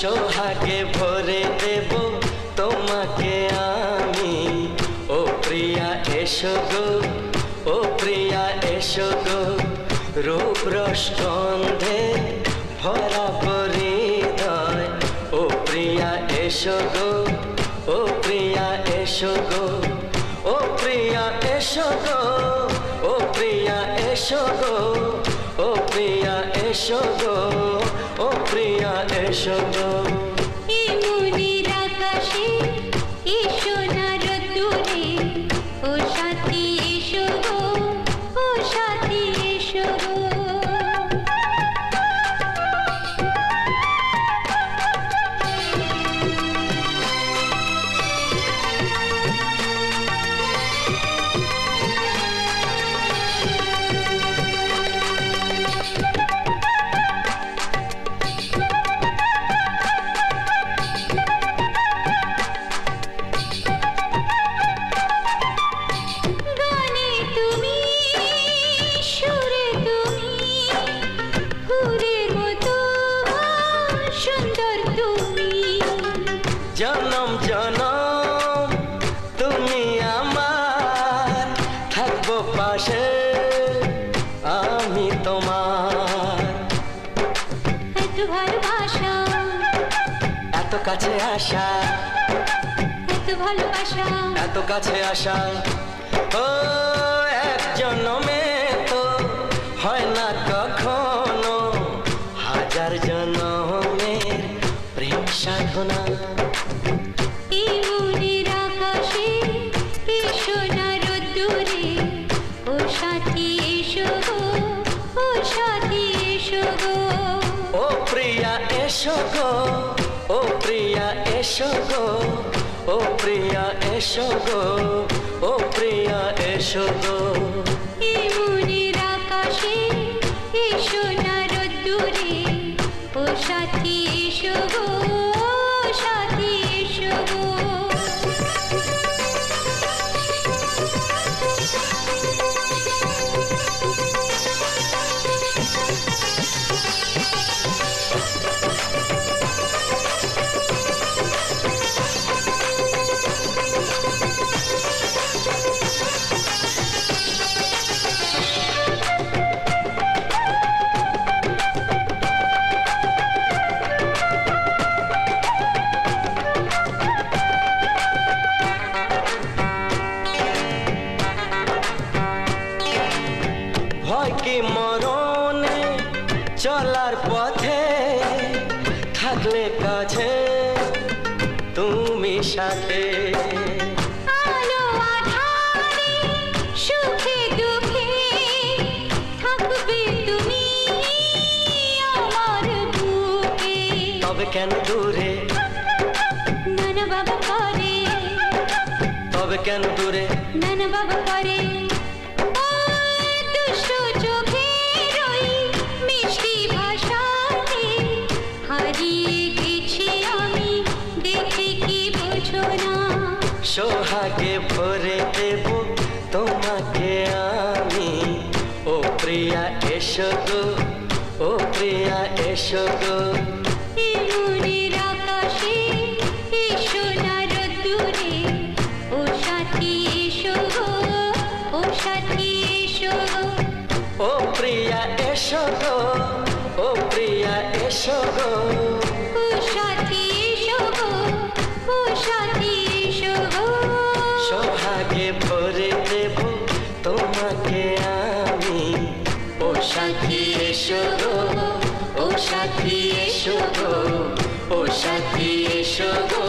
সোহাগে ভরে দেব তোমাকে আমি। ও প্রিয়া এসো গো, ও প্রিয়া এসো গো, রূপ রস গন্ধে ভরা হৃদয়। ও প্রিয়া এসো গো, ও প্রিয়া এসো গো, ও প্রিয়া এসো গো, ও প্রিয়া এসো গো, ও প্রিয়া এসো গো, ও প্রিয়া এসো গো। এই মনের আকাশে এসো না রোদ্দুরে, ও সাথী এসো গো, ও সাথী এসো গো। গানে তুমি, সুরে তুমি, ফুলের মতো সুন্দর তুমি। জনম জনম তুমি আমার, থাকবো পাশে আমি তোমার। এত ভালোবাসা, এত কাছে আসা, এত ভালোবাসা, এত কাছে আসা, ও এক জন্মে তো হয় না কখনো, হাজার জন্মের প্রেম সাধনা। এই মনের আকাশে এসো না রোদ্দুরে, ও সাথী এসো গো, ও সাথী এসো গো। ও প্রিয়া এসো গো, ও প্রিয়া এসো গো, ও প্রিয়া এসো গো, ও প্রিয়া এসো গো। এই মনের আকাশে এসো না রোদ্দুরে, ও সাথী এসো গো, ও সাথী এসো গো। ভয় কি মরণে চলার পথে, থাকলে কাছে তুমি সাথে। আলো আঁধারে, সুখে দুঃখে, থাকবে তুমি আমার বুকে। তবে কেন দূরে, নানা বাবা করে, তবে কেন দূরে, নানা বাবা করে। ওই দুষ্ট চোখের ওই মিষ্টি ভাষাতে হারিয়ে গেছি আমি, দেখে কি বোঝো না। সোহাগে ভরে দেব তোমাকে আমি। ও প্রিয়া এসো গো, ও প্রিয়া এসো গো। এই মনের আকাশে এসো না রোদ্দুরে, ও সাথী এসো গো, ও সাথী এসো গো। ও প্রিয়া এসো গো, ও প্রিয়া এসো গো। ও সাথী এসো গো, ও সাথী এসো গো। সোহাগে ভরে দেব তোমাকে আমি। ও সাথী এসো গো, ও সাথী এসো গো, ও সাথী এসো গো।